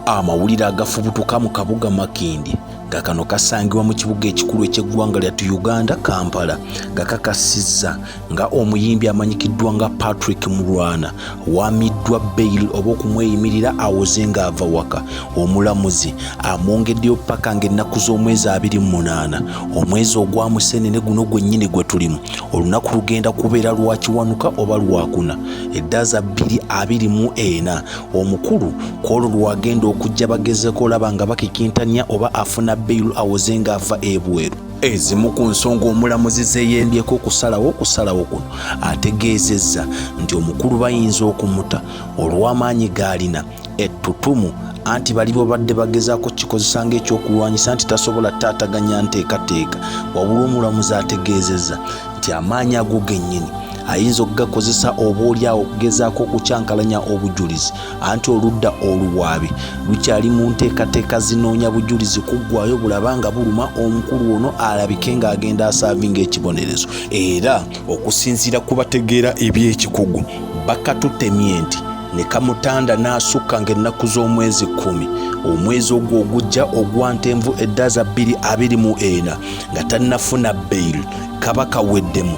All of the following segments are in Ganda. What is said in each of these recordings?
Amawulire agafubutuka mu kabuga Makindye nga kano kasangibwa mu kibuga ekikulu eky'eggwanga lyattu Uganda, Kampala, gakakasizza nga omuyimbi amanyikiddwa nga Patrick Mulwana wamiddwa bail oba okumweyimirira awoze ng'ava waka. Omulamuzi amwongeddeyo paka ng'ennaku z'omwezi 28 omwezi ogwa Museenene guno gwennyini gwe tulimu. Olunaku lugenda kubeera lwa Kiwanuka oba Lwakuna, eddaaza 2024. Omukulu kw'olwo lwagenda okujja bagezeko olaba nga bakikintanya oba afuna bail awoze ng'ava ebweru. Ezimu ku nsonga omulamuzi zeeyembyeko okusalawo kuno ategeezezza nti omukulu bayinza okumuta olw'amaanyi g'alina ettutumu anti bali babadde bagezaako kikozesa ng'ekyokulwanyisa nti tasobola taataganya nteekateeka, wabula omulamuzi ategeezezza nti amaanyi ago gennyini ayinza okugakozesa obaolyawo okugezaako okukyankalanya obujulizi anti oludda oluwaabi lukyali mu nteekateeka zinoonya bujulizi kuggwayo bulaba nga buluma omukulu ono alabike ng'agenda asaavinga ekibonerezo. Era okusinziira ku bategeera eby'ekikugu bakatutemye nti ne kamutanda n'asukka ng'ennaku z'omwezi 10 omwezi ogwo ogujja ogwa Ntenvu eddaaza 2024 nga tannafuna bail kaba kaweddemu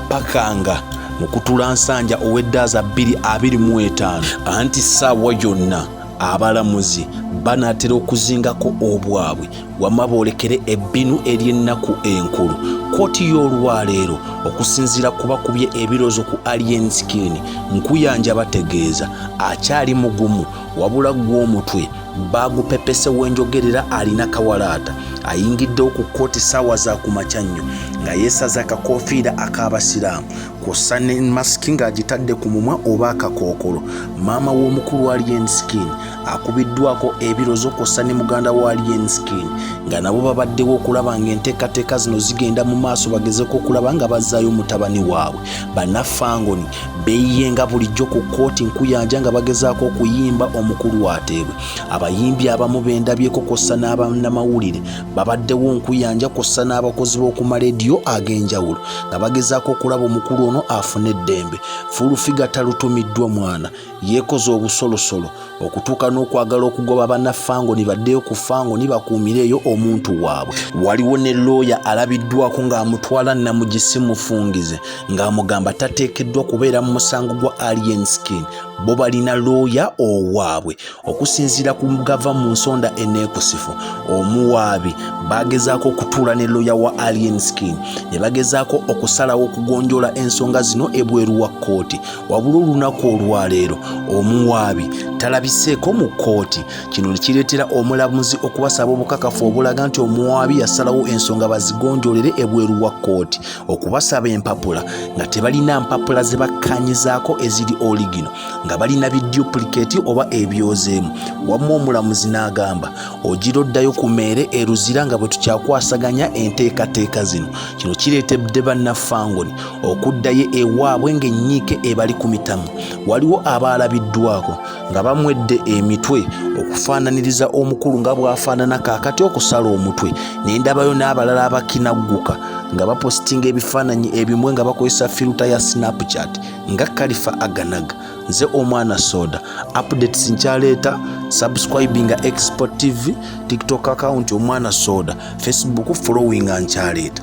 pakanga mu kutula nsanja ow'eddaaza 2025 anti ssaawa yonna abalamuzi banaatera okuzingako obwabwe wamma boolekere ebbinu ery'ennaku enkulu. Kkooti y'olwaleero okusinziira ku bakubye ebirozo ku Alien Skin nkuyanja bategeeza akyali mugumu wabula gw'omutwe baagupepese wenjogerera alina kawalaata. Ayingiddewo ku kkooti ssaawa za kumakya nnyo nga yeesaza akakoofiira ak'abasiraamu kw'ossa ne masiki ng'agitadde ku mumwa oba akakookolo. Maama w'omukulu wa Alien Skin akubiddwako ebirozo kw'ossa ne muganda wa Alien Skin nga nabo babaddewo okulaba ng'enteekateeka zino zigenda mu maaso bagezeko okulaba nga bazzaayo mutabani waabwe. Bannafangoni beeyiyenga bulijjo ku kkooti nkuyanja nga bagezaako okuyimba omukulu ateebwe. Abayimbi abamu bendabyeko kw'ossa n'abannamawulire babaddewo nkuyanja kw'ossa n'abakozi b'okuma leediyo ag'enjawulo nga bagezaako okulaba omukulu ono afuna eddembe. Fulufiga talutumiddwa mwana yeekoze obusolosolo okutuuka n'okwagala okugoba bannafangoni baddeyo ku fangoni bakuumireeyo omuntu waabwe. Waliwo ne looya alabiddwako ng'amutwala Namugisi Mufungize ng'amugamba tateekeddwa kubeera mu musango gwa Alien Skin, bo balina looya owaabwe. Okusinziira ku gava mu nsonda enneekusifu omuwaabi bagezaako okutuula ne looya wa Alien Skin ne bagezaako okusalawo okugonjoola ensonga zino ebweru wa kkooti, wabula olunaku olwaleero omuwaabi talabiseeko mu kkooti. Kino ne kireetera omulamuzi okubasaba obukakafu obulaga nti omuwaabi yasalawo ensonga bazigonjoolere ebweru wa kkooti, okubasaba empapula nga tebalina mpapula ze bakkanyizaako eziri oligino nga balina biduplicate oba ebyozeemu. Wamma omulamuzi n'agamba ogiroddayo ku mmeere eruzira nga bwe tukyakwasaganya enteekateeka zino. Kino kireetedde bannafangoni okuddayo ewaabwe ng'ennyiike ebali ku mitamu. Waliwo abaalabiddwako nga bamwedde emitwe okufaananiriza omukulu nga bw'afaanana kaakati okusala omutwe, ne ndabayo n'abalala abakinagguka nga bapositinga ebifaananyi ebimwe nga bakozesa firuta ya Snapchat nga Khalifa Aganaga. Nze Omwana Soda, updates nkyaleeta. Subscribinga Export TV, TikTok account Omwana Soda, Facebook following nkyaleeta.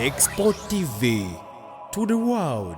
Export TV to the world.